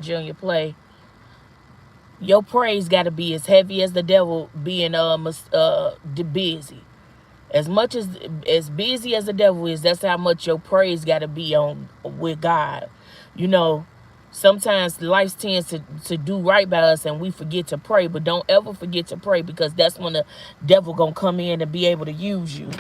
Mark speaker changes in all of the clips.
Speaker 1: junior play, your praise got to be as heavy as the devil being busy. As much as busy as the devil is, that's how much your praise got to be on with God. You know, sometimes life tends to do right by us and we forget to pray, but don't ever forget to pray, because that's when the devil gonna come in and be able to use you.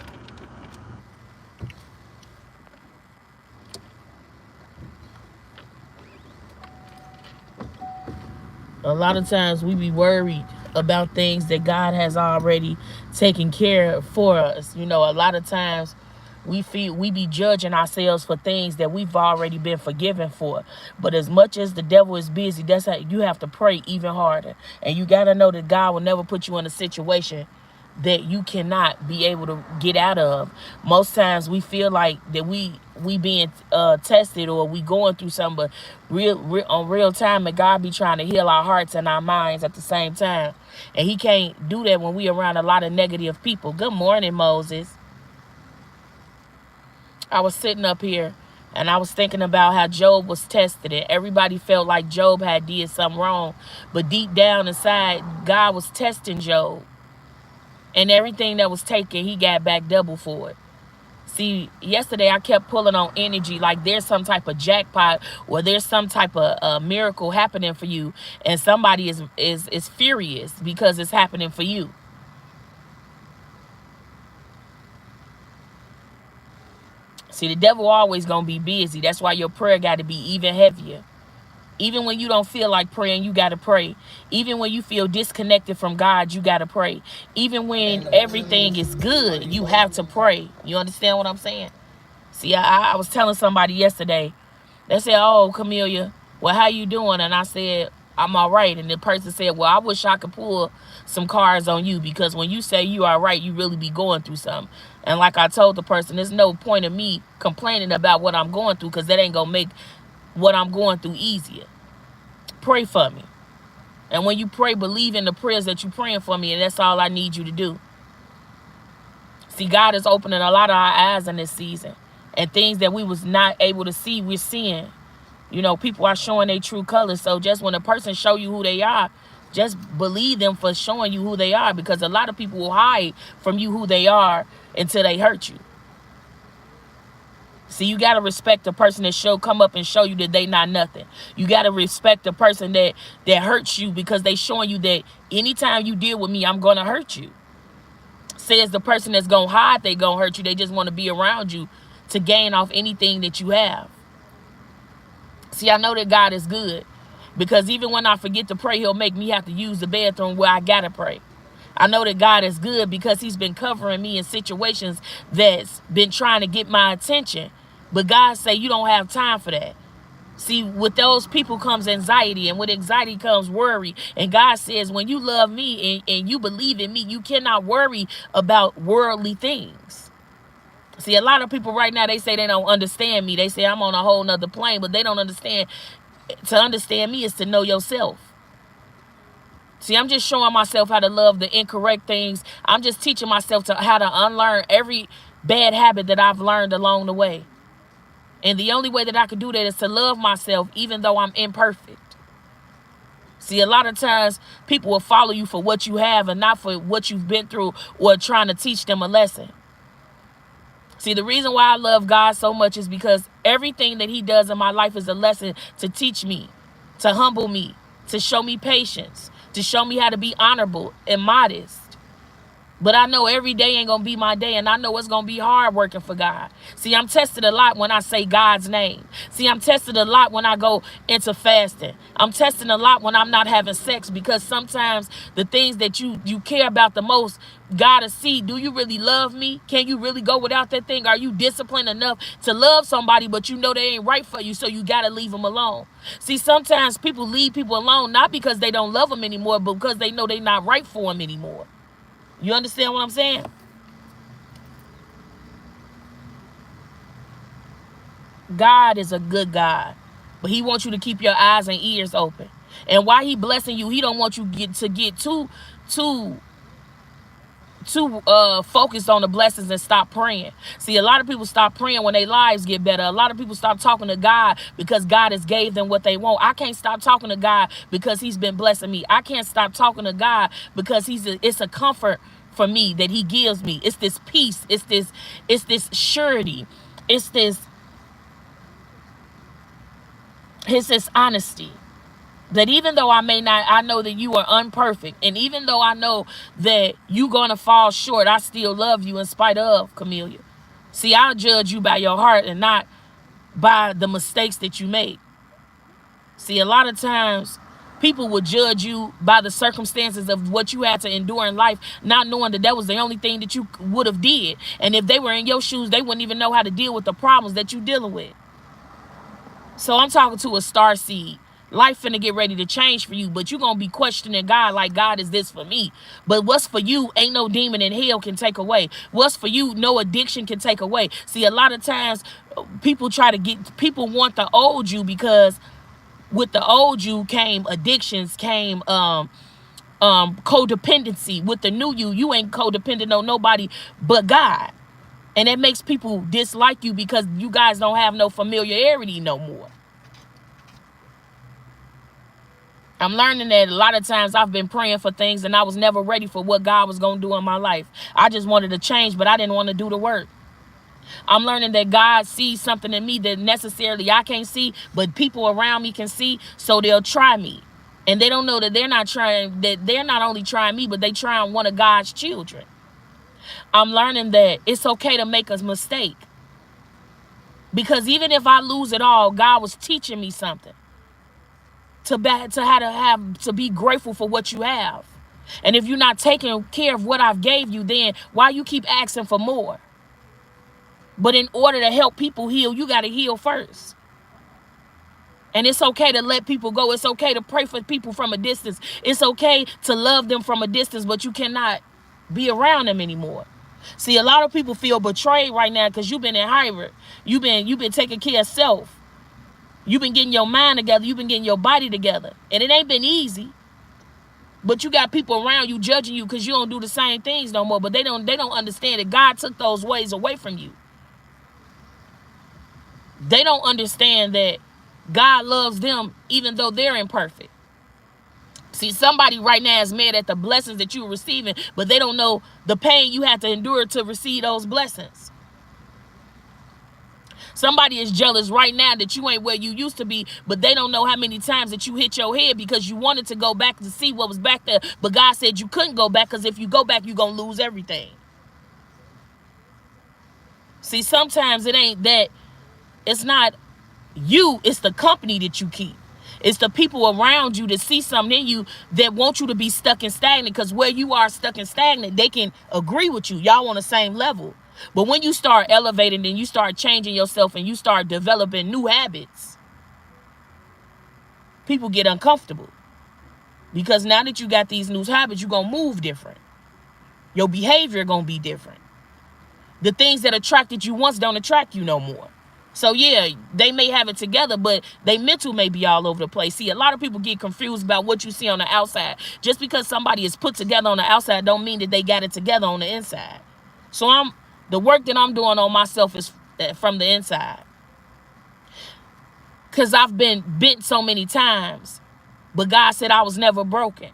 Speaker 1: A lot of times we be worried about things that God has already taken care of for us. You know, a lot of times we be judging ourselves for things that we've already been forgiven for. But as much as the devil is busy, that's how you have to pray even harder. And you got to know that God will never put you in a situation that you cannot be able to get out of. Most times we feel like that we being tested, or we going through something, but on real time, and God be trying to heal our hearts and our minds at the same time. And he can't do that when we around a lot of negative people. Good morning, Moses. I was sitting up here and I was thinking about how Job was tested, and everybody felt like Job had did something wrong, but deep down inside, God was testing Job. And everything that was taken, he got back double for it. See, yesterday I kept pulling on energy like there's some type of jackpot, or there's some type of miracle happening for you, and somebody is furious because it's happening for you. See, the devil always gonna be busy. That's why your prayer got to be even heavier. Even when you don't feel like praying, you got to pray. Even when you feel disconnected from God, you got to pray. Even when everything is good, you have to pray. You understand what I'm saying? See, I was telling somebody yesterday. They said, "Oh, Camillia, well, how you doing?" And I said, "I'm all right." And the person said, "Well, I wish I could pull some cards on you, because when you say you are right, you really be going through something." And like I told the person, there's no point of me complaining about what I'm going through, because that ain't going to make what I'm going through easier. Pray for me. And when you pray, believe in the prayers that you're praying for me, and that's all I need you to do. See, God is opening a lot of our eyes in this season. And things that we was not able to see, we're seeing. You know, people are showing their true colors. So just when a person show you who they are, just believe them for showing you who they are, because a lot of people will hide from you who they are until they hurt you. See, you got to respect the person that come up and show you that they not nothing. You got to respect the person that hurts you, because they showing you that anytime you deal with me, I'm going to hurt you. Says the person that's going to hide, they going to hurt you. They just want to be around you to gain off anything that you have. See, I know that God is good, because even when I forget to pray, he'll make me have to use the bathroom where I got to pray. I know that God is good because he's been covering me in situations that's been trying to get my attention. But God say you don't have time for that. See, with those people comes anxiety, and with anxiety comes worry. And God says, when you love me and you believe in me, you cannot worry about worldly things. See, a lot of people right now, they say they don't understand me. They say I'm on a whole nother plane, but they don't understand. To understand me is to know yourself. See, I'm just showing myself how to love the incorrect things. I'm just teaching myself how to unlearn every bad habit that I've learned along the way. And the only way that I can do that is to love myself, even though I'm imperfect. See, a lot of times people will follow you for what you have and not for what you've been through, or trying to teach them a lesson. See, the reason why I love God so much is because everything that he does in my life is a lesson to teach me, to humble me, to show me patience, to show me how to be honorable and modest. But I know every day ain't going to be my day, and I know it's going to be hard working for God. See, I'm tested a lot when I say God's name. See, I'm tested a lot when I go into fasting. I'm tested a lot when I'm not having sex, because sometimes the things that you care about the most, God will see, do you really love me? Can you really go without that thing? Are you disciplined enough to love somebody, but you know they ain't right for you, so you got to leave them alone? See, sometimes people leave people alone, not because they don't love them anymore, but because they know they're not right for them anymore. You understand what I'm saying? God is a good God, but he wants you to keep your eyes and ears open. And while he blessing you, he don't want you to get too focused on the blessings and stop praying. See, a lot of people stop praying when their lives get better. A lot of people stop talking to God because God has gave them what they want. I can't stop talking to God because he's been blessing me. I can't stop talking to God because it's a comfort for me that he gives me. It's this peace. It's this surety. It's this honesty. That even though I know that you are imperfect, and even though I know that you're going to fall short, I still love you in spite of, Camillia. See, I'll judge you by your heart and not by the mistakes that you make. See, a lot of times people will judge you by the circumstances of what you had to endure in life, not knowing that was the only thing that you would have did. And if they were in your shoes, they wouldn't even know how to deal with the problems that you're dealing with. So I'm talking to a star seed. Life finna get ready to change for you, but you're going to be questioning God like, God, is this for me? But what's for you, ain't no demon in hell can take away. What's for you, no addiction can take away. See, a lot of times people want the old you, because with the old you came addictions, came codependency. With the new you ain't codependent on nobody but God. And that makes people dislike you because you guys don't have no familiarity no more. I'm learning that a lot of times I've been praying for things and I was never ready for what God was going to do in my life. I just wanted to change, but I didn't want to do the work. I'm learning that God sees something in me that necessarily I can't see, but people around me can see, so they'll try me. And they don't know that they're not only trying me, but they trying one of God's children. I'm learning that it's okay to make a mistake. Because even if I lose it all, God was teaching me something. To be grateful for what you have. And if you're not taking care of what I've gave you, then why you keep asking for more? But in order to help people heal, you got to heal first. And it's okay to let people go. It's okay to pray for people from a distance. It's okay to love them from a distance, but you cannot be around them anymore. See, a lot of people feel betrayed right now because you've been in hybrid. You've been taking care of self. You've been getting your mind together. You've been getting your body together. And it ain't been easy. But you got people around you judging you because you don't do the same things no more. But they don't understand that God took those ways away from you. They don't understand that God loves them even though they're imperfect. See, somebody right now is mad at the blessings that you're receiving, but they don't know the pain you had to endure to receive those blessings. Somebody is jealous right now that you ain't where you used to be, but they don't know how many times that you hit your head because you wanted to go back to see what was back there. But God said you couldn't go back because if you go back, you're going to lose everything. See, sometimes it ain't that. It's not you. It's the company that you keep. It's the people around you that see something in you that want you to be stuck and stagnant, because where you are stuck and stagnant, they can agree with you. Y'all on the same level. But when you start elevating and you start changing yourself and you start developing new habits, people get uncomfortable. Because now that you got these new habits, you're going to move different. Your behavior going to be different. The things that attracted you once don't attract you no more. So yeah, they may have it together, but they mental may be all over the place. See, a lot of people get confused about what you see on the outside. Just because somebody is put together on the outside don't mean that they got it together on the inside. So the work that I'm doing on myself is from the inside. Because I've been bent so many times, but God said I was never broken.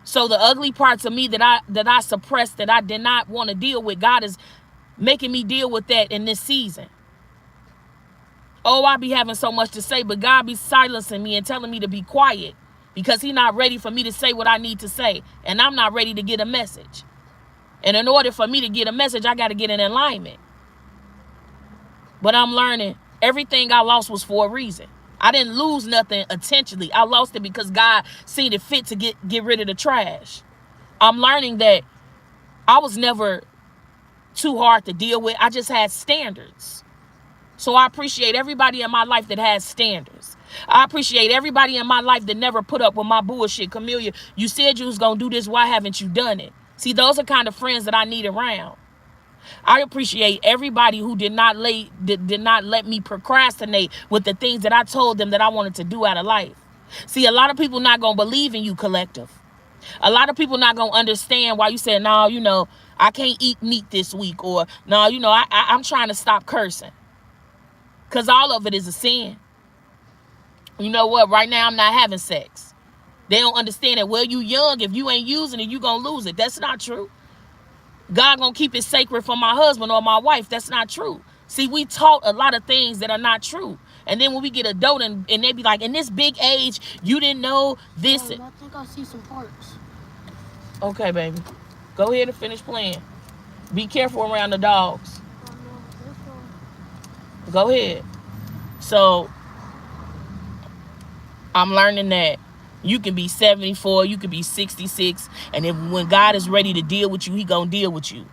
Speaker 1: So the ugly parts of me that I suppressed, that I did not want to deal with, God is making me deal with that in this season. Oh, I be having so much to say, but God be silencing me and telling me to be quiet because he's not ready for me to say what I need to say. And I'm not ready to get a message. And in order for me to get a message, I got to get in alignment. But I'm learning everything I lost was for a reason. I didn't lose nothing intentionally. I lost it because God seen it fit to get rid of the trash. I'm learning that I was never too hard to deal with. I just had standards. So I appreciate everybody in my life that has standards. I appreciate everybody in my life that never put up with my bullshit. Camillia, you said you was going to do this. Why haven't you done it? See, those are kind of friends that I need around. I appreciate everybody who did not let me procrastinate with the things that I told them that I wanted to do out of life. See, a lot of people not going to believe in you, collective. A lot of people not going to understand why you say, no, I can't eat meat this week. Or, no, I'm trying to stop cursing. Because all of it is a sin. You know what? Right now, I'm not having sex. They don't understand that. Well, you young. If you ain't using it, you going to lose it. That's not true. God going to keep it sacred for my husband or my wife. That's not true. See, we taught a lot of things that are not true. And then when we get adult and they be like, in this big age, you didn't know this.
Speaker 2: I think I see some parts.
Speaker 1: Okay, baby. Go ahead and finish playing. Be careful around the dogs. Go ahead. So, I'm learning that you can be 74, you can be 66, and then when God is ready to deal with you, he gonna deal with you.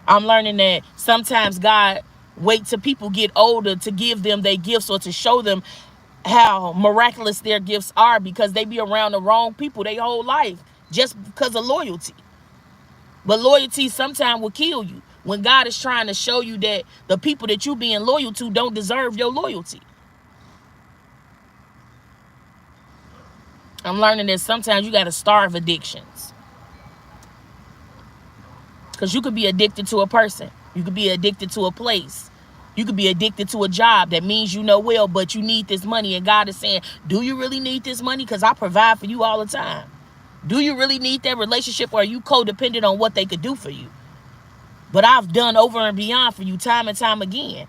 Speaker 1: I'm learning that sometimes God wait till people get older to give them their gifts or to show them how miraculous their gifts are, because they be around the wrong people their whole life just because of loyalty. But loyalty sometimes will kill you when God is trying to show you that the people that you being loyal to don't deserve your loyalty. I'm learning that sometimes you got to starve addictions. Because you could be addicted to a person. You could be addicted to a place. You could be addicted to a job that means you know well, but you need this money. And God is saying, do you really need this money? Because I provide for you all the time. Do you really need that relationship, or are you codependent on what they could do for you? But I've done over and beyond for you time and time again.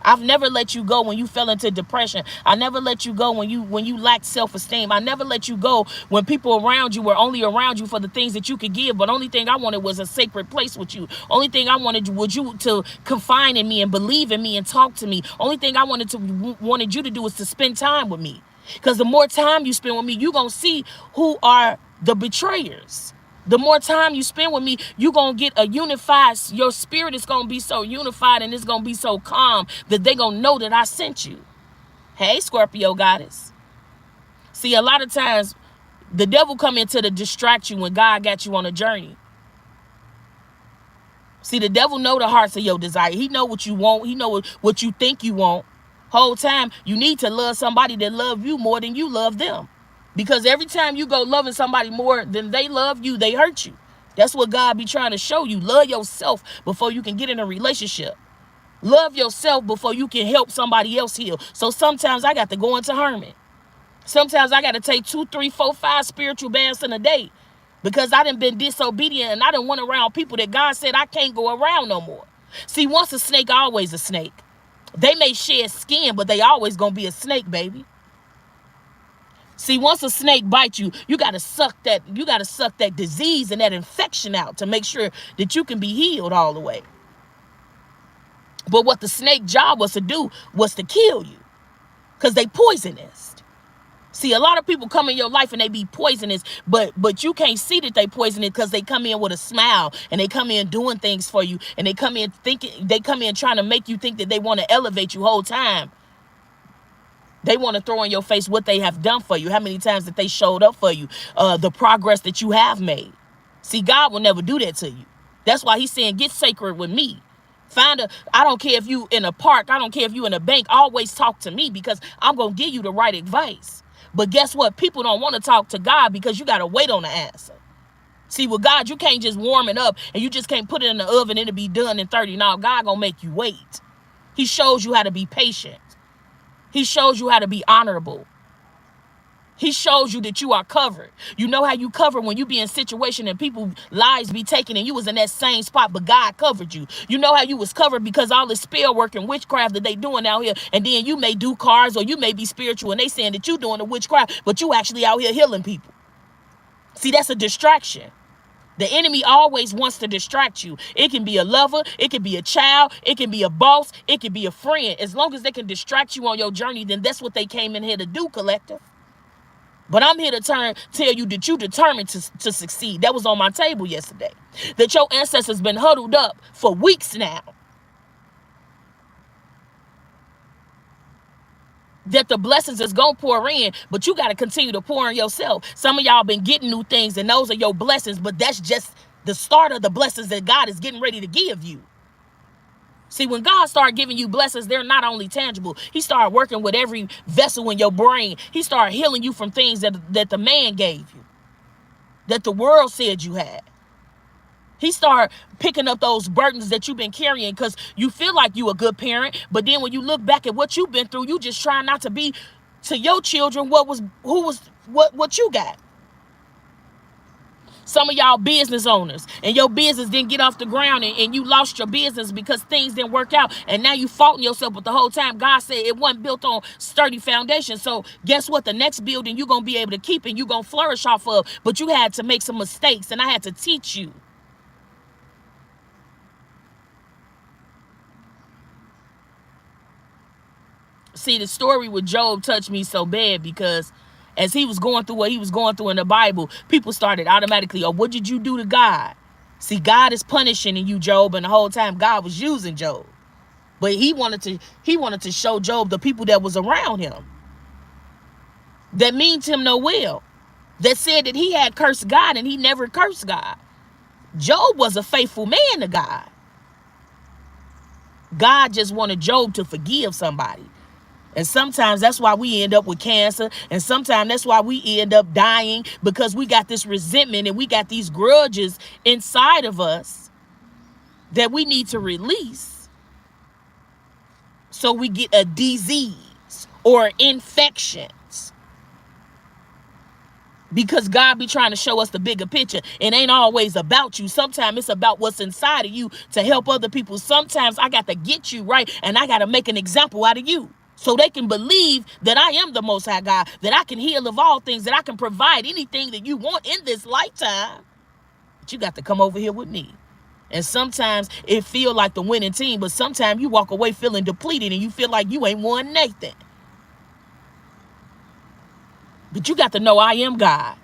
Speaker 1: I've never let you go when you fell into depression. I never let you go when you lacked self-esteem. I never let you go when people around you were only around you for the things that you could give. But only thing I wanted was a sacred place with you. Only thing I wanted was you to confide in me and believe in me and talk to me. Only thing I wanted you to do was to spend time with me. Because the more time you spend with me, you're going to see who are the betrayers. The more time you spend with me, you're going to get a unified, your spirit is going to be so unified and it's going to be so calm that they're going to know that I sent you. Hey, Scorpio goddess. See, a lot of times the devil come in to distract you when God got you on a journey. See, the devil know the hearts of your desire. He know what you want. He know what you think you want. Whole time, you need to love somebody that love you more than you love them. Because every time you go loving somebody more than they love you, they hurt you. That's what God be trying to show you. Love yourself before you can get in a relationship. Love yourself before you can help somebody else heal. So sometimes I got to go into hermit. Sometimes I got to take 2, 3, 4, 5 spiritual baths in a day. Because I done been disobedient and I done went around people that God said I can't go around no more. See, once a snake, always a snake. They may shed skin, but they always gonna be a snake, baby. See, once a snake bites you, you gotta suck that disease and that infection out to make sure that you can be healed all the way. But what the snake job was to do was to kill you, because they poisonous. See, a lot of people come in your life and they be poisonous, but you can't see that they poisonous because they come in with a smile and they come in doing things for you, and they come in trying to make you think that they want to elevate you whole time. They want to throw in your face what they have done for you, how many times that they showed up for you, the progress that you have made. See, God will never do that to you. That's why he's saying, get sacred with me. I don't care if you in a park, I don't care if you in a bank, always talk to me, because I'm going to give you the right advice. But guess what? People don't want to talk to God because you got to wait on the answer. See, with God, you can't just warm it up and you just can't put it in the oven and it'll be done in 30. Now, God going to make you wait. He shows you how to be patient. He shows you how to be honorable. He shows you that you are covered. You know how you cover when you be in a situation and people lives be taken and you was in that same spot, but God covered you. You know how you was covered because all this spell work and witchcraft that they doing out here, and then you may do cards or you may be spiritual and they saying that you doing the witchcraft, but you actually out here healing people. See, that's a distraction. The enemy always wants to distract you. It can be a lover, it can be a child, it can be a boss, it can be a friend. As long as they can distract you on your journey, then that's what they came in here to do, collective. But I'm here to tell you that you determined to succeed. That was on my table yesterday. That your ancestors been huddled up for weeks now. That the blessings is going to pour in, but you got to continue to pour in yourself. Some of y'all been getting new things, and those are your blessings, but that's just the start of the blessings that God is getting ready to give you. See, when God started giving you blessings, they're not only tangible. He started working with every vessel in your brain. He started healing you from things that the man gave you. that the world said you had. He started picking up those burdens that you've been carrying because you feel like you a good parent, but then when you look back at what you've been through, you just try not to be to your children what you got. Some of y'all business owners, and your business didn't get off the ground, and you lost your business because things didn't work out, and now you faulting yourself. But the whole time God said it wasn't built on sturdy foundation. So guess what? The next building you're going to be able to keep and you're going to flourish off of, but you had to make some mistakes, and I had to teach you. See, the story with Job touched me so bad because as he was going through what he was going through in the Bible, people started automatically, oh, what did you do to God? See, God is punishing you, Job, and the whole time God was using Job. But he wanted to show Job the people that was around him that means him no well, that said that he had cursed God and he never cursed God. Job was a faithful man to God. God just wanted Job to forgive somebody. And sometimes that's why we end up with cancer. And sometimes that's why we end up dying, because we got this resentment and we got these grudges inside of us that we need to release. So we get a disease or infections. Because God be trying to show us the bigger picture. It ain't always about you. Sometimes it's about what's inside of you to help other people. Sometimes I got to get you right and I got to make an example out of you, so they can believe that I am the Most High God, that I can heal of all things, that I can provide anything that you want in this lifetime. But you got to come over here with me. And sometimes it feel like the winning team, but sometimes you walk away feeling depleted and you feel like you ain't won nothing. But you got to know I am God.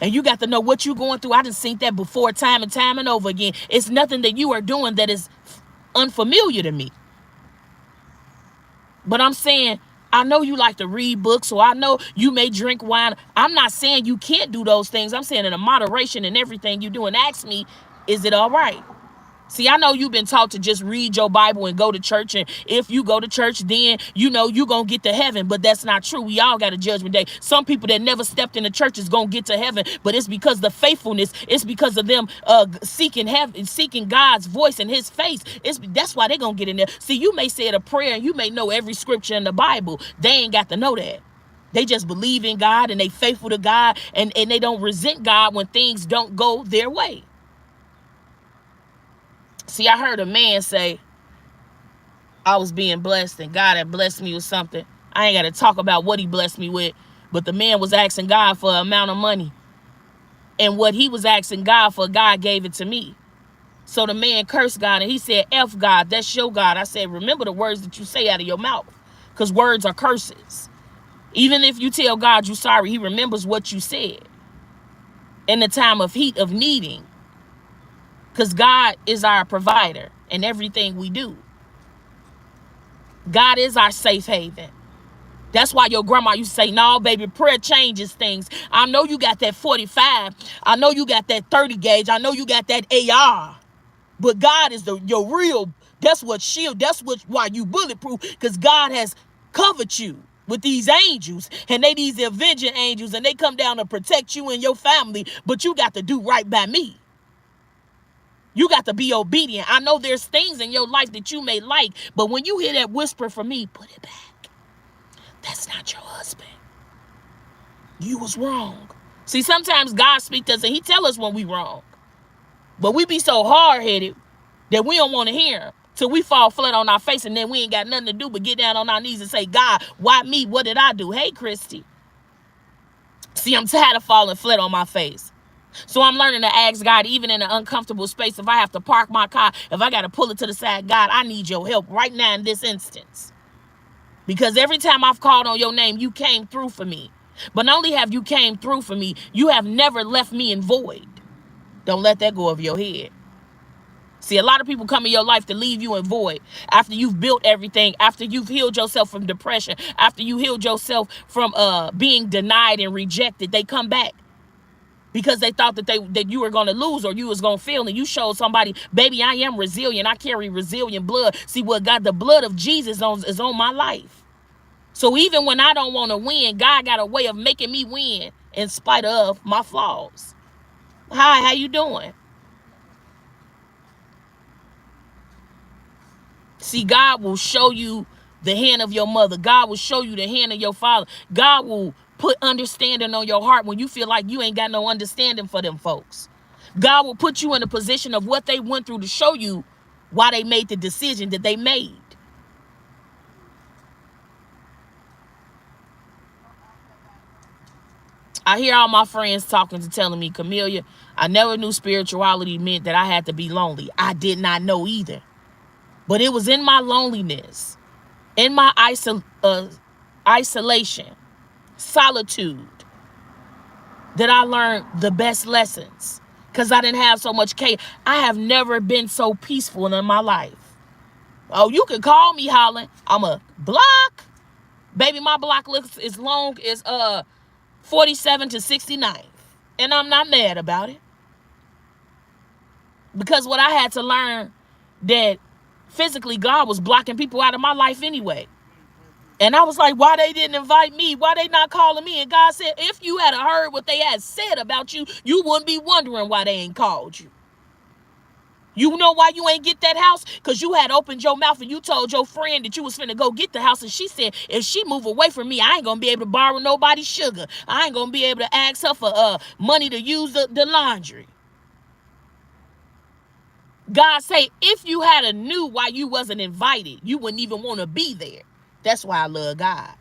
Speaker 1: And you got to know what you're going through. I done seen that before time and over again. It's nothing that you are doing that is unfamiliar to me. But I'm saying, I know you like to read books, so I know you may drink wine. I'm not saying you can't do those things. I'm saying in a moderation in everything you do. And ask me, is it all right? See, I know you've been taught to just read your Bible and go to church. And if you go to church, then you know you're going to get to heaven. But that's not true. We all got a judgment day. Some people that never stepped in the church is going to get to heaven. But it's because the faithfulness. It's because of them seeking heaven, seeking God's voice and his face. That's why they're going to get in there. See, you may say it a prayer and you may know every scripture in the Bible. They ain't got to know that. They just believe in God and they faithful to God. And they don't resent God when things don't go their way. See, I heard a man say, I was being blessed and God had blessed me with something. I ain't got to talk about what he blessed me with, but the man was asking God for an amount of money. And what he was asking God for, God gave it to me. So the man cursed God and he said, F God, that's your God. I said, remember the words that you say out of your mouth, because words are curses. Even if you tell God you're sorry, he remembers what you said in the time of heat of needing. Because God is our provider in everything we do. God is our safe haven. That's why your grandma used to say, no, baby, prayer changes things. I know you got that 45. I know you got that 30 gauge. I know you got that AR. But God is your real, that's what shield. That's why you bulletproof. Because God has covered you with these angels. And they these avenging angels. And they come down to protect you and your family. But you got to do right by me. You got to be obedient. I know there's things in your life that you may like, but when you hear that whisper from me, put it back. That's not your husband. You was wrong. See, sometimes God speaks to us and he tell us when we wrong. But we be so hard-headed that we don't want to hear him till we fall flat on our face, and then we ain't got nothing to do but get down on our knees and say, God, why me? What did I do? Hey, Christy. See, I'm tired of falling flat on my face. So I'm learning to ask God, even in an uncomfortable space, if I have to park my car, if I got to pull it to the side, God, I need your help right now in this instance. Because every time I've called on your name, you came through for me. But not only have you came through for me, you have never left me in void. Don't let that go over your head. See, a lot of people come in your life to leave you in void after you've built everything, after you've healed yourself from depression, after you healed yourself from being denied and rejected. They come back. Because they thought that you were going to lose or you was going to fail, and you showed somebody, baby, I am resilient. I carry resilient blood. See, what God, the blood of Jesus is on my life. So even when I don't want to win, God got a way of making me win in spite of my flaws. Hi, how you doing? See, God will show you the hand of your mother. God will show you the hand of your father. God will put understanding on your heart when you feel like you ain't got no understanding for them folks. God will put you in a position of what they went through to show you why they made the decision that they made. I hear all my friends talking to telling me, Camillia, I never knew spirituality meant that I had to be lonely. I did not know either. But it was in my loneliness, in my isolation, solitude, that I learned the best lessons. Because I didn't have so much chaos. I have never been so peaceful in my life. Oh, you can call me hollering. I'm a block. Baby, my block looks as long as 47 to 69. And I'm not mad about it. Because what I had to learn, that physically God was blocking people out of my life anyway. And I was like, why they didn't invite me? Why they not calling me? And God said, if you had heard what they had said about you, you wouldn't be wondering why they ain't called you. You know why you ain't get that house? Because you had opened your mouth and you told your friend that you was finna go get the house. And she said, if she move away from me, I ain't going to be able to borrow nobody's sugar. I ain't going to be able to ask her for money to use the laundry. God say, if you had a knew why you wasn't invited, you wouldn't even want to be there. That's why I love God.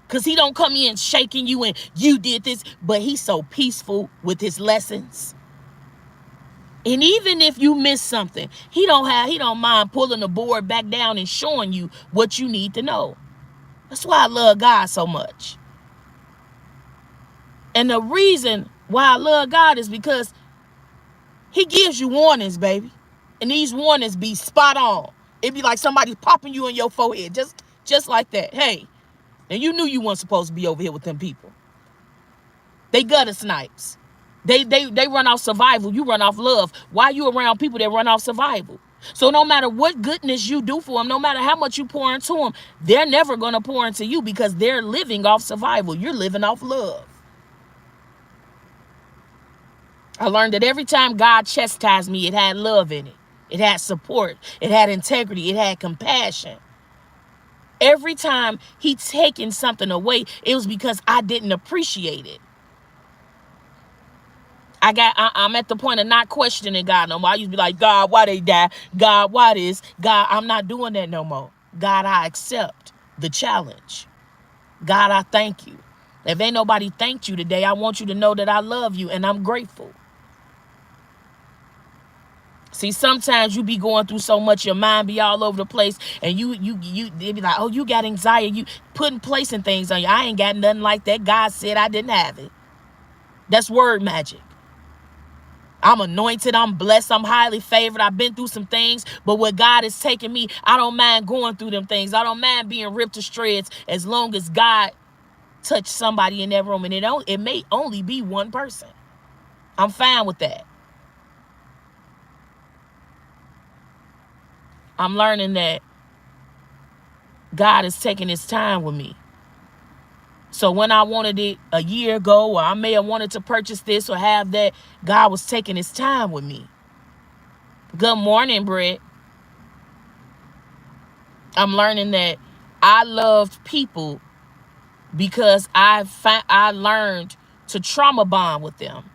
Speaker 1: Because he don't come in shaking you and you did this. But he's so peaceful with his lessons. And even if you miss something, he don't mind pulling the board back down and showing you what you need to know. That's why I love God so much. And the reason why I love God is because he gives you warnings, baby. And these warnings be spot on. It be like somebody popping you in your forehead. Just like that. Hey, and you knew you weren't supposed to be over here with them people. They gutter snipes. They run off survival. You run off love. Why you around people that run off survival? So no matter what goodness you do for them, no matter how much you pour into them, they're never going to pour into you because they're living off survival. You're living off love. I learned that every time God chastised me, it had love in it. It had support. It had integrity. It had compassion. Every time he taken something away, it was because I didn't appreciate it. I'm at the point of not questioning God no more. I used to be like, God, why they die? God, why this? God, I'm not doing that no more. God, I accept the challenge. God, I thank you. If ain't nobody thanked you today, I want you to know that I love you and I'm grateful. See, sometimes you be going through so much, your mind be all over the place, and they be like, oh, you got anxiety, you putting placing things on you. I ain't got nothing like that. God said I didn't have it. That's word magic. I'm anointed, I'm blessed, I'm highly favored. I've been through some things, but where God is taking me, I don't mind going through them things. I don't mind being ripped to shreds as long as God touched somebody in that room, and it may only be one person. I'm fine with that. I'm learning that God is taking his time with me. So when I wanted it a year ago, or I may have wanted to purchase this or have that, God was taking his time with me. Good morning, Brett. I'm learning that I loved people because I learned to trauma bond with them.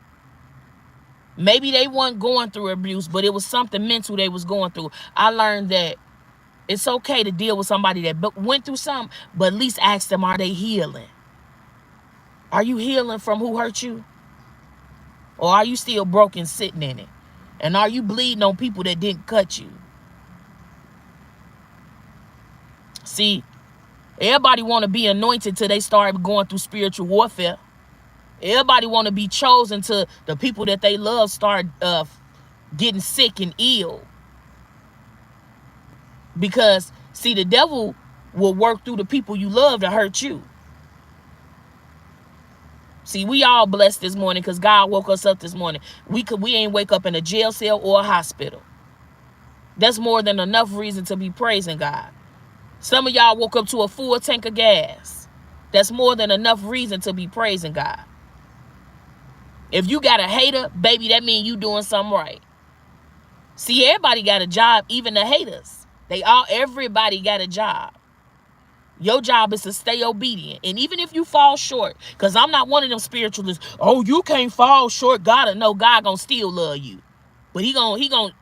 Speaker 1: Maybe they weren't going through abuse, but it was something mental they was going through. I learned that it's okay to deal with somebody that went through something, but at least ask them, are they healing? Are you healing from who hurt you? Or are you still broken sitting in it? And are you bleeding on people that didn't cut you? See, everybody want to be anointed till they start going through spiritual warfare. Everybody want to be chosen till the people that they love start getting sick and ill. Because, see, the devil will work through the people you love to hurt you. See, we all blessed this morning because God woke us up this morning. We ain't wake up in a jail cell or a hospital. That's more than enough reason to be praising God. Some of y'all woke up to a full tank of gas. That's more than enough reason to be praising God. If you got a hater, baby, that means you doing something right. See, everybody got a job, even the haters. Everybody got a job. Your job is to stay obedient. And even if you fall short, because I'm not one of them spiritualists, oh, you can't fall short. God gonna still love you. But he gonna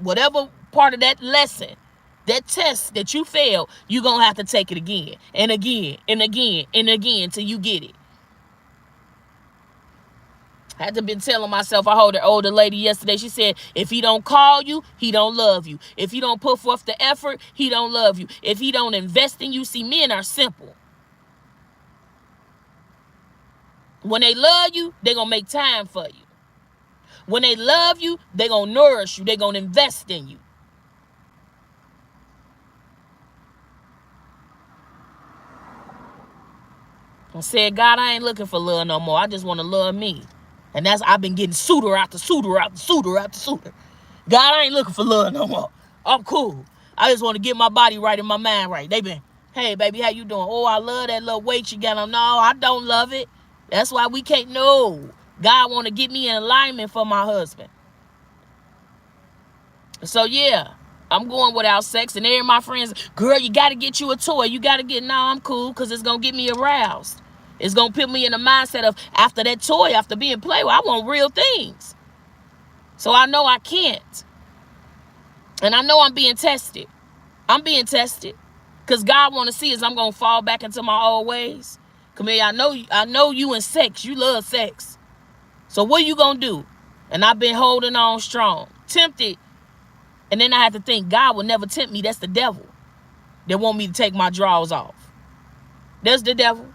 Speaker 1: whatever part of that lesson, that test that you failed, you gonna have to take it again and again and again and again till you get it. I had to been telling myself. I heard an older lady yesterday. She said, if he don't call you, he don't love you. If he don't put forth the effort, he don't love you. If he don't invest in you, see, men are simple. When they love you, they're going to make time for you. When they love you, they're going to nourish you. They're going to invest in you. I said, God, I ain't looking for love no more. I just want to love me. And I've been getting suitor after suitor after suitor after suitor. God, I ain't looking for love no more. I'm cool. I just want to get my body right and my mind right. They been, hey, baby, how you doing? Oh, I love that little weight you got on. No, I don't love it. That's why we can't know. God want to get me in alignment for my husband. So, yeah, I'm going without sex. And my friends, girl, you got to get you a toy. You got to no, I'm cool because it's going to get me aroused. It's going to put me in the mindset of after that toy, after being played with, I want real things. So I know I can't. And I know I'm being tested. I'm being tested. Because God want to see is I'm going to fall back into my old ways. Camilla, I know you in sex. You love sex. So what you going to do? And I've been holding on strong. Tempted. And then I had to think, God will never tempt me. That's the devil. They want me to take my drawers off. That's the devil.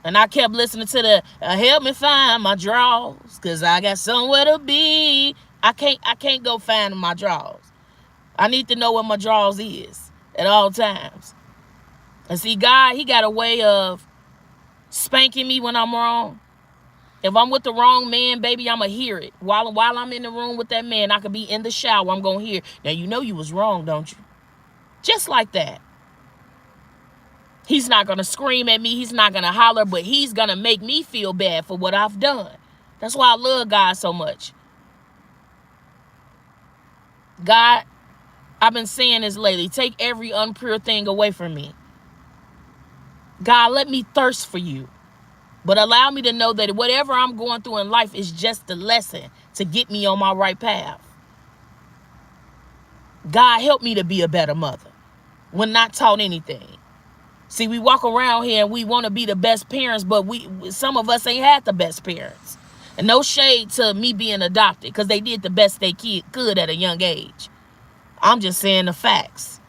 Speaker 1: And I kept listening to the help me find my drawers, because I got somewhere to be. I can't go find my drawers. I need to know where my drawers is at all times. And see, God, he got a way of spanking me when I'm wrong. If I'm with the wrong man, baby, I'ma hear it. While I'm in the room with that man, I could be in the shower, I'm gonna hear. Now you know you was wrong, don't you? Just like that. He's not going to scream at me. He's not going to holler, but he's going to make me feel bad for what I've done. That's why I love God so much. God, I've been saying this lately. Take every unpure thing away from me. God, let me thirst for you. But allow me to know that whatever I'm going through in life is just a lesson to get me on my right path. God, help me to be a better mother when not taught anything. See, we walk around here and we want to be the best parents, but some of us ain't had the best parents. And no shade to me being adopted, because they did the best they could at a young age. I'm just saying the facts.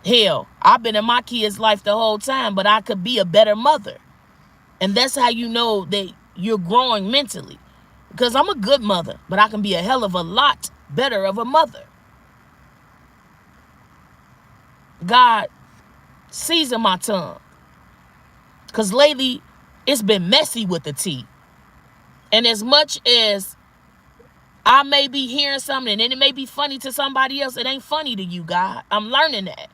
Speaker 1: Hell, I've been in my kids' life the whole time, but I could be a better mother. And that's how you know that you're growing mentally. Because I'm a good mother, but I can be a hell of a lot better of a mother. God, season my tongue, because lately it's been messy with the tea. And as much as I may be hearing something and it may be funny to somebody else, it ain't funny to you, God. I'm learning that,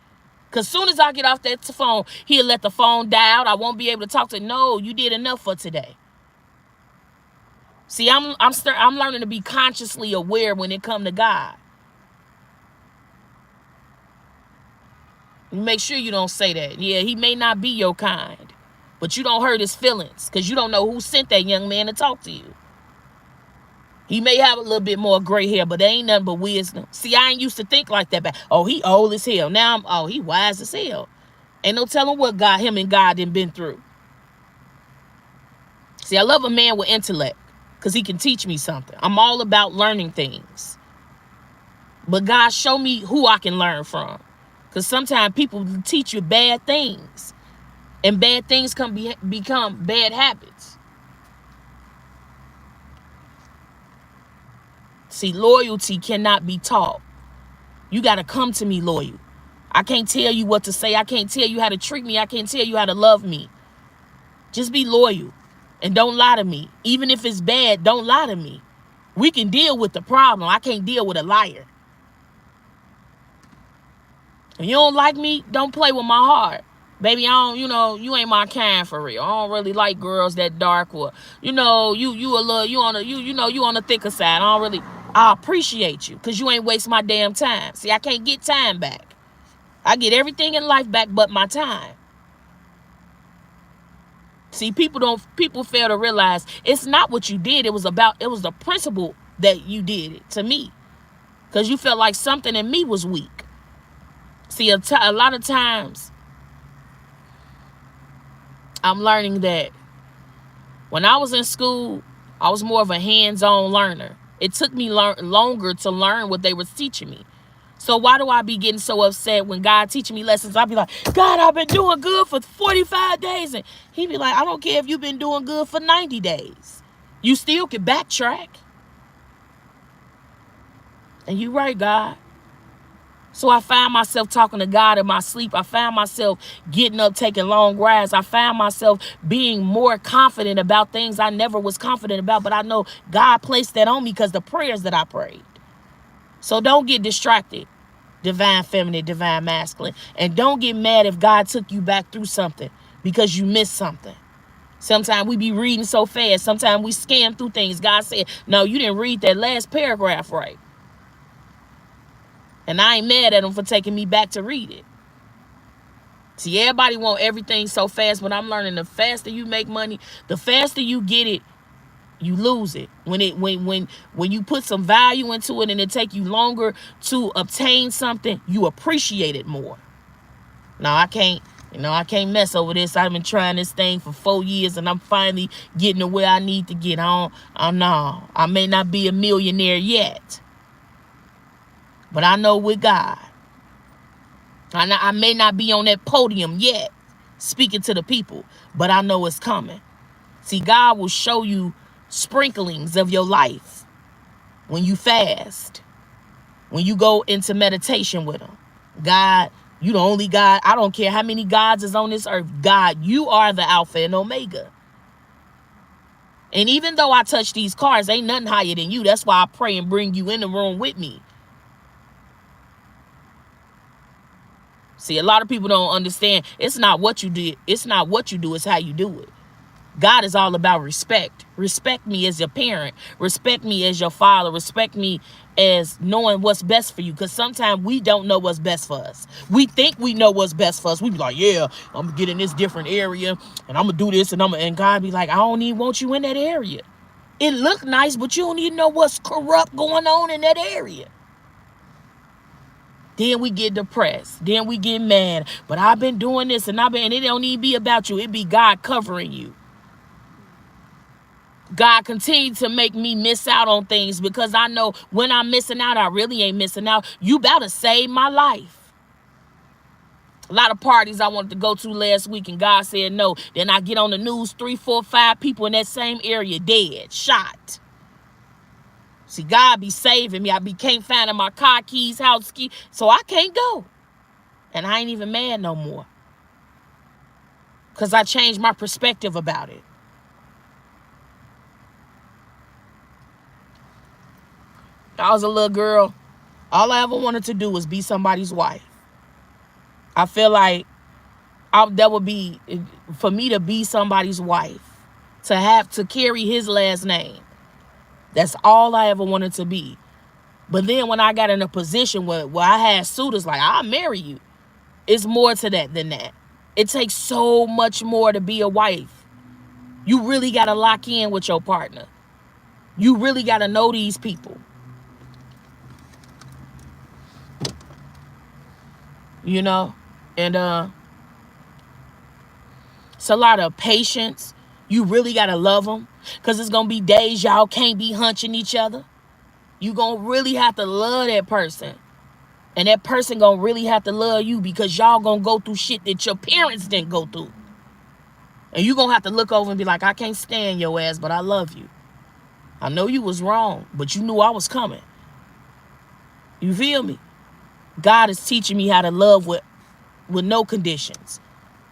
Speaker 1: because soon as I get off that phone, he'll let the phone die out. I won't be able to talk to. No, you did enough for today. See, I'm learning to be consciously aware when it comes to God. Make sure you don't say that. Yeah, he may not be your kind, but you don't hurt his feelings, because you don't know who sent that young man to talk to you. He may have a little bit more gray hair, but there ain't nothing but wisdom. See, I ain't used to think like that. Oh, he old as hell. Now he wise as hell. Ain't no telling what him and God done been through. See, I love a man with intellect, because he can teach me something. I'm all about learning things. But God, show me who I can learn from. Because sometimes people teach you bad things. And bad things can become bad habits. See, loyalty cannot be taught. You got to come to me loyal. I can't tell you what to say. I can't tell you how to treat me. I can't tell you how to love me. Just be loyal. And don't lie to me. Even if it's bad, don't lie to me. We can deal with the problem. I can't deal with a liar. If you don't like me, don't play with my heart. Baby, I don't, you ain't my kind for real. I don't really like girls that dark, or, you a little, you on the thicker side. I appreciate you because you ain't waste my damn time. See, I can't get time back. I get everything in life back but my time. See, people fail to realize it's not what you did. It was the principle that you did it to me. Because you felt like something in me was weak. See, a lot of times, I'm learning that when I was in school, I was more of a hands-on learner. It took me longer to learn what they were teaching me. So why do I be getting so upset when God teaching me lessons? I be like, God, I've been doing good for 45 days. And he be like, I don't care if you've been doing good for 90 days. You still can backtrack. And you right, God. So I find myself talking to God in my sleep. I find myself getting up, taking long rides. I find myself being more confident about things I never was confident about. But I know God placed that on me because the prayers that I prayed. So don't get distracted, divine feminine, divine masculine. And don't get mad if God took you back through something because you missed something. Sometimes we be reading so fast. Sometimes we scan through things. God said, no, you didn't read that last paragraph right. And I ain't mad at him for taking me back to read it. See, everybody want everything so fast, but I'm learning the faster you make money, the faster you get it, you lose it. When you put some value into it and it take you longer to obtain something, you appreciate it more. Now I can't mess over this. I've been trying this thing for 4 years and I'm finally getting to where I need to get on. I may not be a millionaire yet, but I know with God, I may not be on that podium yet speaking to the people, but I know it's coming. See, God will show you sprinklings of your life when you fast, when you go into meditation with him. God, you the only God. I don't care how many gods is on this earth. God, you are the Alpha and Omega. And even though I touch these cars, ain't nothing higher than you. That's why I pray and bring you in the room with me. See, a lot of people don't understand. It's not what you did. It's not what you do. It's how you do it. God is all about respect. Respect me as your parent. Respect me as your father. Respect me as knowing what's best for you. Because sometimes we don't know what's best for us. We think we know what's best for us. We be like, yeah, I'm going to get in this different area. And I'm going to do this. And God be like, I don't even want you in that area. It look nice, but you don't even know what's corrupt going on in that area. Then we get depressed. Then we get mad. But I've been doing this and it don't even be about you. It be God covering you. God continued to make me miss out on things because I know when I'm missing out, I really ain't missing out. You better save my life. A lot of parties I wanted to go to last week and God said no. Then I get on the news, 3, 4, 5 people in that same area dead, shot. See, God be saving me. Can't find my car keys, house key, so I can't go. And I ain't even mad no more. Because I changed my perspective about it. I was a little girl. All I ever wanted to do was be somebody's wife. I feel like that would be, for me to be somebody's wife, to carry his last name. That's all I ever wanted to be. But then when I got in a position where I had suitors like, I'll marry you. It's more to that than that. It takes so much more to be a wife. You really got to lock in with your partner. You really got to know these people. You know? And it's a lot of patience. You really got to love them. Because it's going to be days y'all can't be hunching each other. You going to really have to love that person. And that person going to really have to love you because y'all going to go through shit that your parents didn't go through. And you going to have to look over and be like, I can't stand your ass, but I love you. I know you was wrong, but you knew I was coming. You feel me? God is teaching me how to love with no conditions.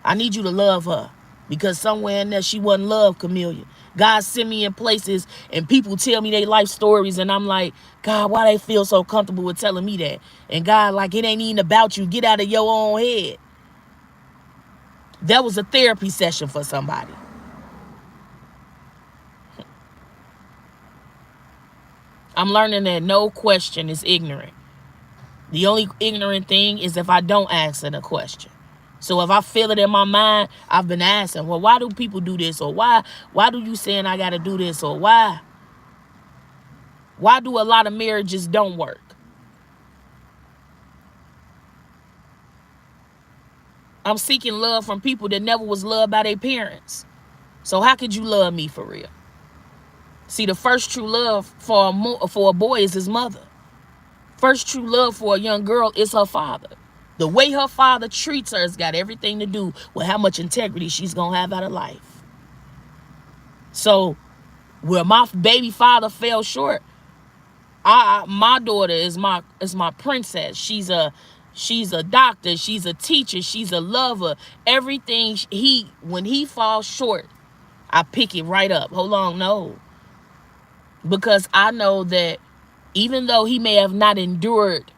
Speaker 1: I need you to love her. Because somewhere in there, she wasn't loved, Camillia. God sent me in places and people tell me their life stories. And I'm like, God, why they feel so comfortable with telling me that? And God, like, it ain't even about you. Get out of your own head. That was a therapy session for somebody. I'm learning that no question is ignorant. The only ignorant thing is if I don't ask it a question. So if I feel it in my mind, I've been asking, well, why do people do this? Or why do you saying I got to do this? Or why do a lot of marriages don't work? I'm seeking love from people that never was loved by their parents. So how could you love me for real? See, the first true love for a boy is his mother. First true love for a young girl is her father. The way her father treats her has got everything to do with how much integrity she's going to have out of life. So where my baby father fell short, my daughter is my princess. She's a doctor. She's a teacher. She's a lover. Everything when he falls short, I pick it right up. Hold on, no. Because I know that even though he may have not endured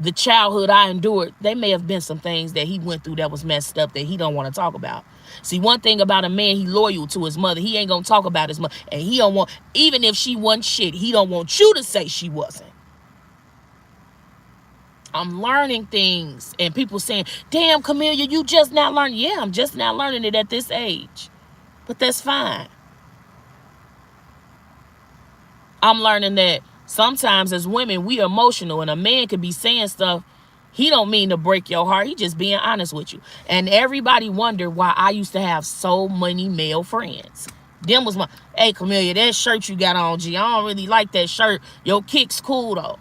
Speaker 1: the childhood I endured, there may have been some things that he went through that was messed up that he don't want to talk about. See, one thing about a man, he loyal to his mother. He ain't gonna talk about his mother, and he don't want, even if she wasn't shit, he don't want you to say she wasn't. I'm learning things, and people saying, damn, Camillia, you just not learning. Yeah, I'm just not learning it at this age, but that's fine. I'm learning that sometimes as women, we are emotional, and a man could be saying stuff he don't mean to break your heart. He just being honest with you. And everybody wondered why I used to have so many male friends. Them was my, hey, Camillia, that shirt you got on, G, I don't really like that shirt. Your kick's cool, though.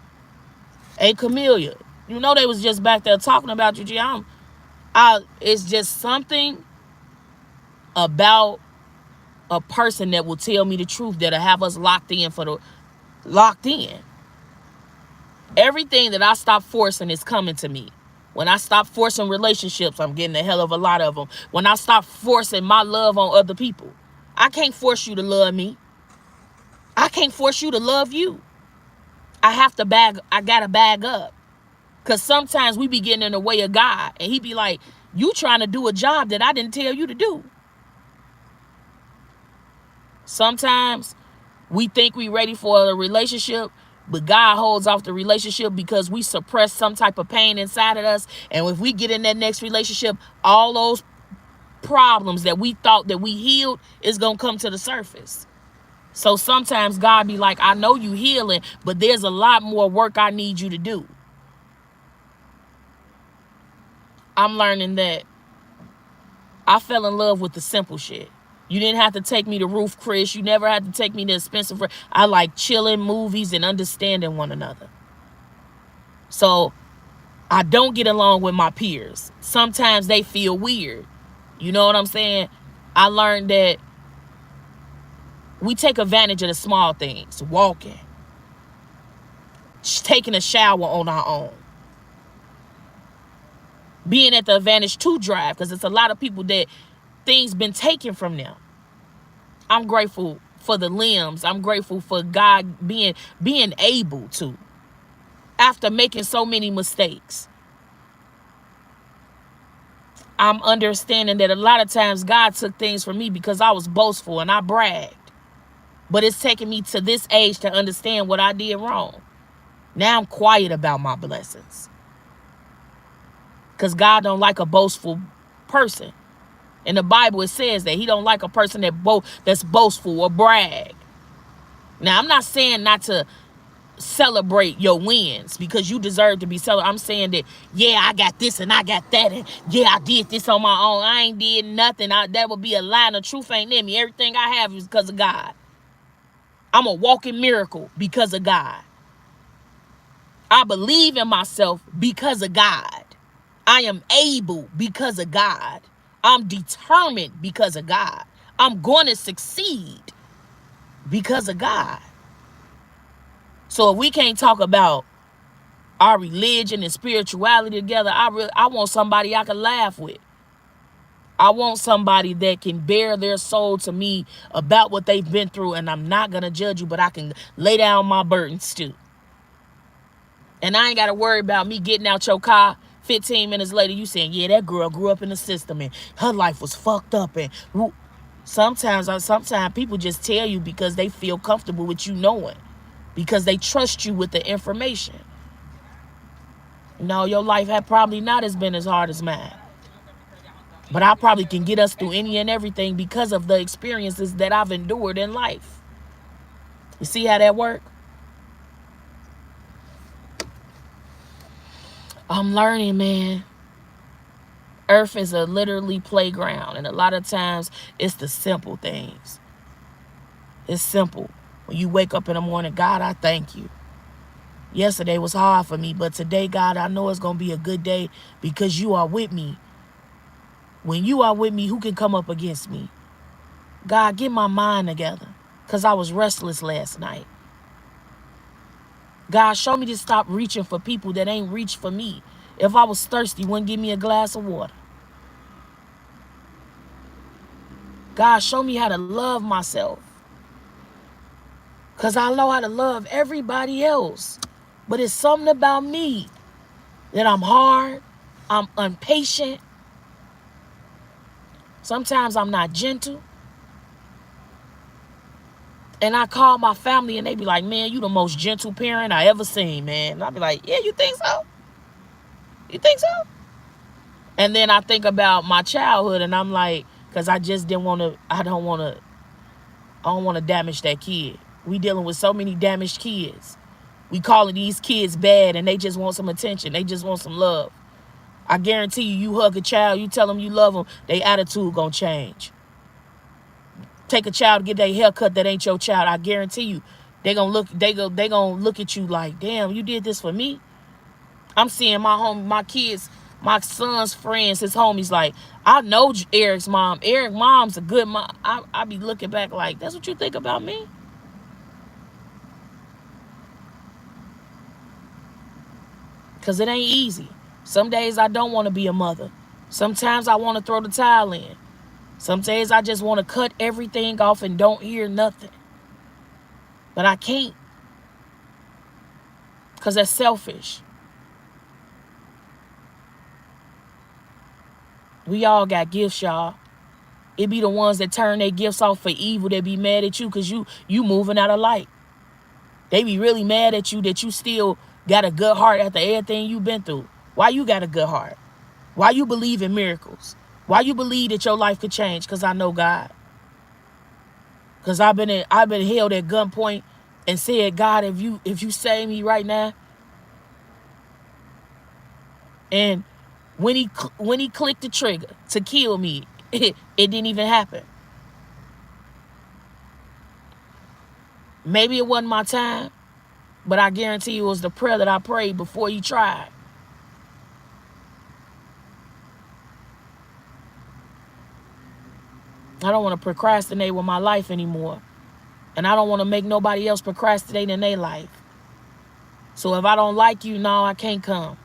Speaker 1: Hey, Camillia, you know they was just back there talking about you, G. It's just something about a person that will tell me the truth, that'll have us locked in. Everything that I stop forcing is coming to me. When I stop forcing relationships, I'm getting a hell of a lot of them. When I stop forcing my love on other people, I can't force you to love me. I can't force you to love you. I gotta bag up. Because sometimes we be getting in the way of God, and he be like, you trying to do a job that I didn't tell you to do. Sometimes we think we ready for a relationship, but God holds off the relationship because we suppress some type of pain inside of us. And if we get in that next relationship, all those problems that we thought that we healed is going to come to the surface. So sometimes God be like, I know you healing, but there's a lot more work I need you to do. I'm learning that I fell in love with the simple shit. You didn't have to take me to Roof Chris. You never had to take me to expensive. I like chilling, movies, and understanding one another. So I don't get along with my peers. Sometimes they feel weird. You know what I'm saying? I learned that we take advantage of the small things. Walking. Taking a shower on our own. Being at the Advantage 2 drive, because it's a lot of people that things been taken from them. I'm grateful for the limbs. I'm grateful for God being able to, after making so many mistakes. I'm understanding that a lot of times God took things from me because I was boastful and I bragged. But it's taken me to this age to understand what I did wrong. Now I'm quiet about my blessings. Because God don't like a boastful person. In the Bible, it says that he don't like a person that's boastful or brag. Now, I'm not saying not to celebrate your wins because you deserve to be celebrated. I'm saying that, yeah, I got this and I got that. And yeah, I did this on my own. I ain't did nothing. That would be a lie. And the truth ain't in me. Everything I have is because of God. I'm a walking miracle because of God. I believe in myself because of God. I am able because of God. I'm determined because of God. I'm going to succeed because of God. So if we can't talk about our religion and spirituality together, I want somebody I can laugh with. I want somebody that can bear their soul to me about what they've been through, and I'm not going to judge you, but I can lay down my burdens too. And I ain't got to worry about me getting out your car, 15 minutes later, you saying, yeah, that girl grew up in the system and her life was fucked up. And sometimes people just tell you because they feel comfortable with you knowing, because they trust you with the information. No, your life had probably not as been as hard as mine. But I probably can get us through any and everything because of the experiences that I've endured in life. You see how that works? I'm learning, man. Earth is a literally playground, and a lot of times it's the simple things. It's simple. When you wake up in the morning, God, I thank you. Yesterday was hard for me, but today, God, I know it's going to be a good day because you are with me. When you are with me, who can come up against me? God, get my mind together because I was restless last night. God, show me to stop reaching for people that ain't reached for me. If I was thirsty, wouldn't give me a glass of water. God, show me how to love myself. Because I know how to love everybody else. But it's something about me that I'm hard, I'm impatient. Sometimes I'm not gentle. And I call my family and they be like, man, you the most gentle parent I ever seen, man. And I be like, yeah, you think so? You think so? And then I think about my childhood and I'm like, because I just didn't want to, I don't want to damage that kid. We dealing with so many damaged kids. We calling these kids bad and they just want some attention. They just want some love. I guarantee you, you hug a child, you tell them you love them, their attitude gonna change. Take a child to get their hair cut that ain't your child. I guarantee you, they gonna look at you like, damn, you did this for me. I'm seeing my kids, my son's friends, his homies like, I know Eric's mom. Eric's mom's a good mom. I be looking back like, that's what you think about me? Because it ain't easy. Some days I don't want to be a mother. Sometimes I want to throw the towel in. Some days I just want to cut everything off and don't hear nothing. But I can't. Because that's selfish. We all got gifts, y'all. It be the ones that turn their gifts off for evil that be mad at you because you moving out of light. They be really mad at you that you still got a good heart after everything you've been through. Why you got a good heart? Why you believe in miracles? Why you believe that your life could change? Because I know God. Because I've been held at gunpoint and said, God, if you save me right now. And when he clicked the trigger to kill me, it didn't even happen. Maybe it wasn't my time, but I guarantee you it was the prayer that I prayed before he tried. I don't want to procrastinate with my life anymore. And I don't want to make nobody else procrastinate in their life. So if I don't like you, no, I can't come.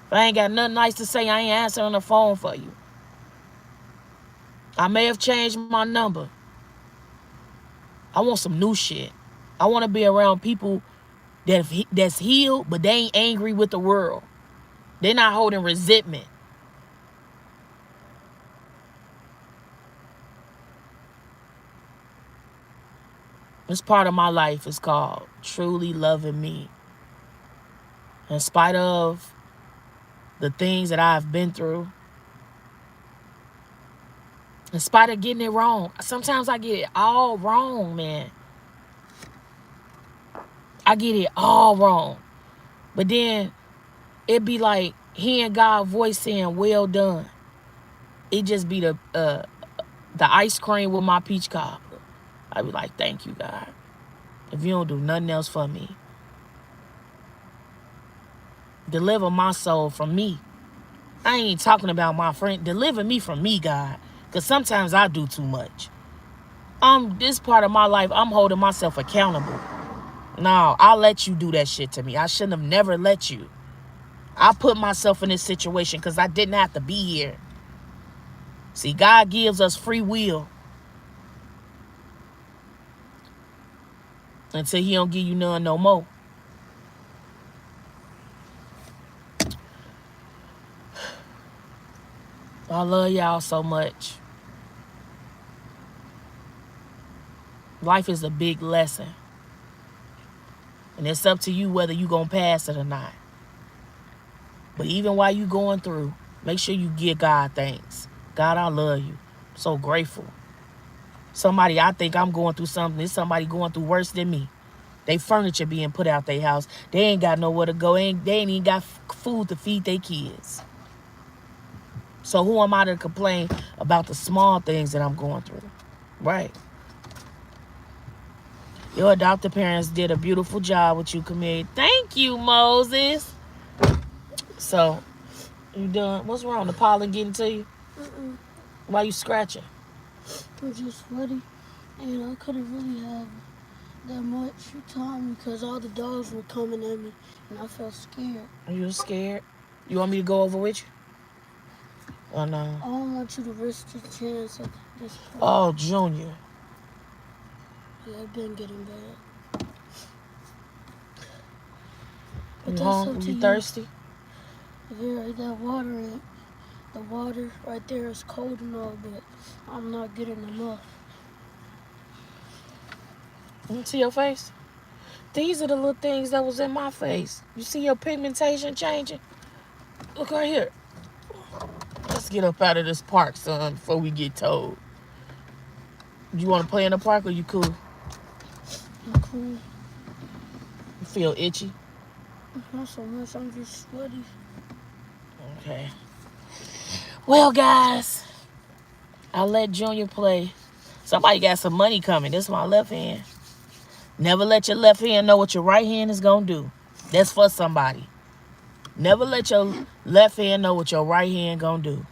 Speaker 1: If I ain't got nothing nice to say, I ain't answering the phone for you. I may have changed my number. I want some new shit. I want to be around people that's healed, but they ain't angry with the world. They're not holding resentment. This part of my life is called truly loving me. In spite of the things that I've been through, in spite of getting it wrong. Sometimes I get it all wrong, man. I get it all wrong. But then it be like hearing God's voice saying, well done. It just be the ice cream with my peach cobbler. I be like, thank you, God. If you don't do nothing else for me. Deliver my soul from me. I ain't talking about my friend. Deliver me from me, God. Because sometimes I do too much. This part of my life, I'm holding myself accountable. No, I'll let you do that shit to me. I shouldn't have never let you. I put myself in this situation because I didn't have to be here. See, God gives us free will until he don't give you none no more. I love y'all so much. Life is a big lesson. And it's up to you whether you going to pass it or not. But even while you going through, make sure you give God thanks. God, I love you. I'm so grateful. Somebody, I think I'm going through something. There's somebody going through worse than me. They furniture being put out their house. They ain't got nowhere to go. They ain't even got food to feed their kids. So who am I to complain about the small things that I'm going through? Right. Your adopted parents did a beautiful job with you, Camille. Thank you, Moses. So, you done? What's wrong? The pollen getting to you? Why you scratching?
Speaker 2: I'm just sweaty, and I couldn't really have that much time because all the dogs were coming at me, and I felt scared.
Speaker 1: Are you scared? You want me to go over with you? Oh, no.
Speaker 2: I don't want you to risk your chance at this point.
Speaker 1: Oh, Junior.
Speaker 2: Yeah, it's been getting bad. But
Speaker 1: You
Speaker 2: that's
Speaker 1: hungry?
Speaker 2: up to
Speaker 1: You thirsty?
Speaker 2: Yeah, that water ain't. The water right there is cold and all, but I'm not getting enough.
Speaker 1: You see your face? These are the little things that was in my face. You see your pigmentation changing? Look right here. Let's get up out of this park, son, before we get told. You want to play in the park or you cool?
Speaker 2: I'm cool.
Speaker 1: You feel itchy?
Speaker 2: Not so much. I'm just sweaty.
Speaker 1: Okay. Well, guys, I'll let Junior play. Somebody got some money coming. This is my left hand. Never let your left hand know what your right hand is going to do. That's for somebody. Never let your left hand know what your right hand going to do.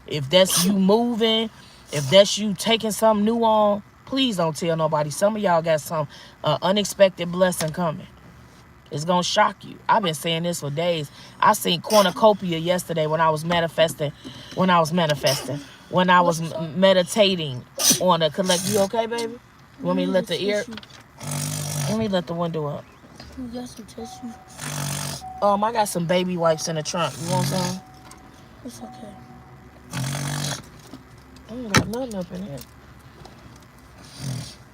Speaker 1: If that's you moving, if that's you taking something new on, please don't tell nobody. Some of y'all got some unexpected blessing coming. It's going to shock you. I've been saying this for days. I seen cornucopia yesterday when I was meditating on a collect. You okay, baby? You want me to let the ear? Let me let the window up.
Speaker 2: You got some tissue?
Speaker 1: I got some baby wipes in the trunk. You want some?
Speaker 2: It's okay.
Speaker 1: I ain't got nothing up in here.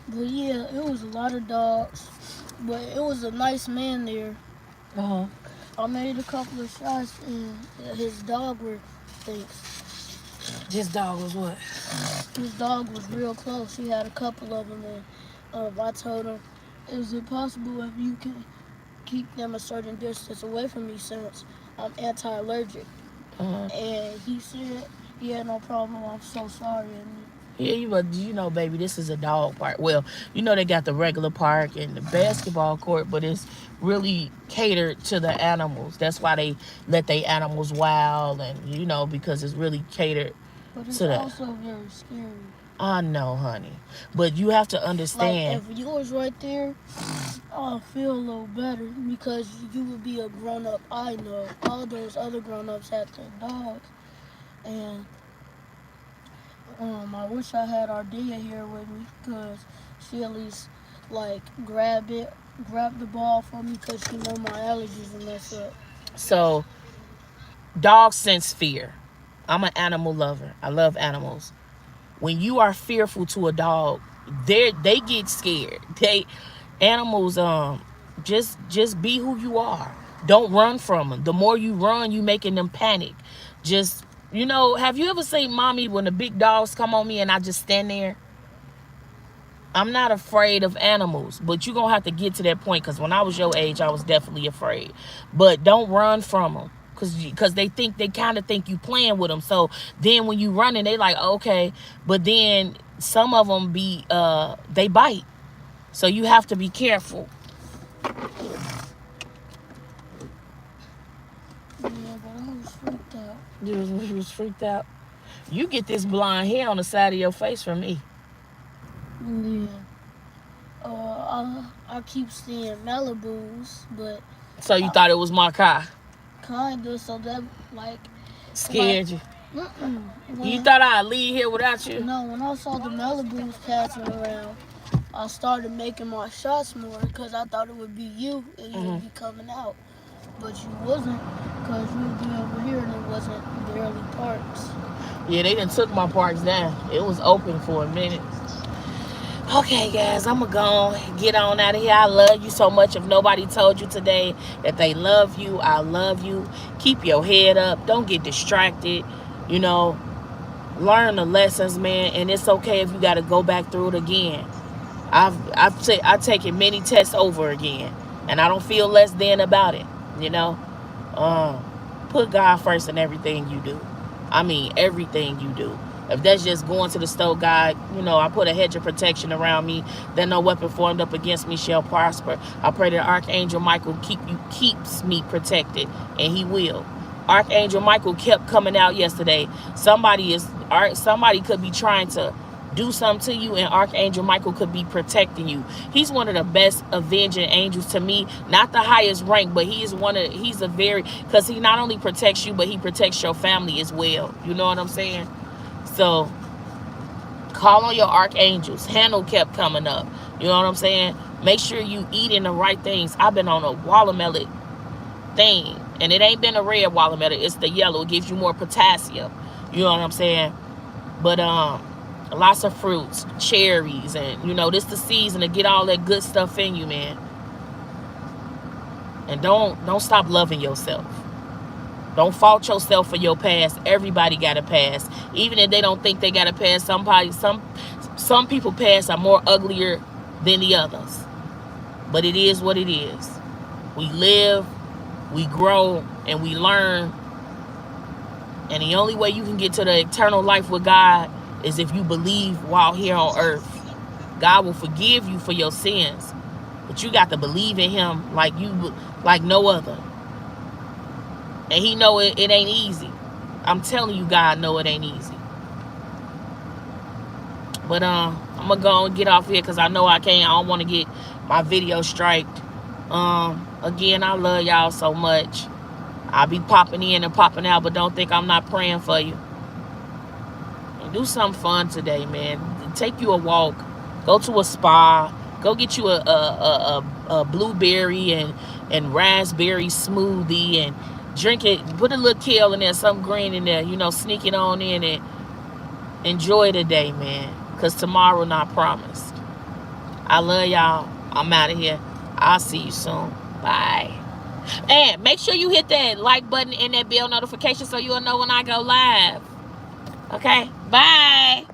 Speaker 2: But yeah, it was a lot of dogs. But it was a nice man there.
Speaker 1: Uh-huh.
Speaker 2: I made a couple of shots and his dog were things.
Speaker 1: His dog was what?
Speaker 2: His dog was real close. He had a couple of them and I told him, is it possible if you can keep them a certain distance away from me since I'm anti-allergic?
Speaker 1: Uh-huh.
Speaker 2: And he said, yeah, no problem, I'm so sorry. And
Speaker 1: yeah, but baby, this is a dog park. Well, they got the regular park and the basketball court, but it's really catered to the animals. That's why they let their animals wild and, because it's really catered
Speaker 2: but it's
Speaker 1: to that.
Speaker 2: also very scary.
Speaker 1: I know, honey. But you have to understand.
Speaker 2: Like, if you was right there, I'll feel a little better because you would be a grown-up. I know all those other grown-ups had their dogs. And I wish I had Ardea here with me because she at least, grab the ball for me because she know my allergies and that's it.
Speaker 1: So, dogs sense fear. I'm an animal lover. I love animals. When you are fearful to a dog, they get scared. Animals just be who you are. Don't run from them. The more you run, you making them panic. Just have you ever seen mommy when the big dogs come on me and I just stand there? I'm not afraid of animals, but you're gonna have to get to that point because when I was your age, I was definitely afraid. But don't run from them. Because they kind of think you playing with them. So then when you running, they like, okay. But then some of them they bite. So you have to be careful.
Speaker 2: Yeah, but I was freaked out.
Speaker 1: You was freaked out? You get this blonde hair on the side of your face from me.
Speaker 2: Yeah. I keep seeing Malibus, but...
Speaker 1: So you thought it was my car?
Speaker 2: Kinda, so that,
Speaker 1: scared you? You
Speaker 2: When,
Speaker 1: thought I'd leave here without you?
Speaker 2: no, when I saw the Malibus passing around, I started making my shots more because I thought it would be you and you would be coming out. But you wasn't because you would be over here and it wasn't barely parked.
Speaker 1: Yeah, they done took my parks down. It was open for a minute. Okay, guys, I'm gonna go get on out of here. I love you so much. If nobody told you today that they love you, I love you. Keep your head up. Don't get distracted. You know, learn the lessons, man. And it's okay if you got to go back through it again. I've taken many tests over again, and I don't feel less than about it. You know, um, put God first in everything you do. I mean, everything you do. If that's just going to the store, God, I put a hedge of protection around me, that no weapon formed up against me shall prosper. I pray that Archangel Michael keeps me protected, and he will. Archangel Michael kept coming out yesterday. Somebody could be trying to do something to you, and Archangel Michael could be protecting you. He's one of the best avenging angels to me. Not the highest rank, but he's a very, because he not only protects you, but he protects your family as well. You know what I'm saying? So call on your archangels. Handle kept coming up. You know what I'm saying? Make sure you eating the right things. I've been on a watermelon thing, and it ain't been a red watermelon. It's the yellow. It gives you more potassium. You know what I'm saying? But lots of fruits, cherries, and this the season to get all that good stuff in you, man. And don't stop loving yourself. Don't fault yourself for your past. Everybody got a past. Even if they don't think they got a past, some people past are more uglier than the others. But it is what it is. We live, we grow, and we learn. And the only way you can get to the eternal life with God is if you believe while here on earth. God will forgive you for your sins, but you got to believe in him like no other. And he know it ain't easy. I'm telling you, God know it ain't easy. But I'm gonna go and get off here because I know I can't. I don't want to get my video striked. Again, I love y'all so much. I'll be popping in and popping out, but don't think I'm not praying for you. And do something fun today, man. Take you a walk. Go to a spa. Go get you a blueberry and raspberry smoothie and drink it. Put a little kale in there, some green in there. Sneak it on in and enjoy the day, man. Because tomorrow not promised. I love y'all. I'm out of here. I'll see you soon. Bye. And make sure you hit that like button and that bell notification so you'll know when I go live. Okay? Bye.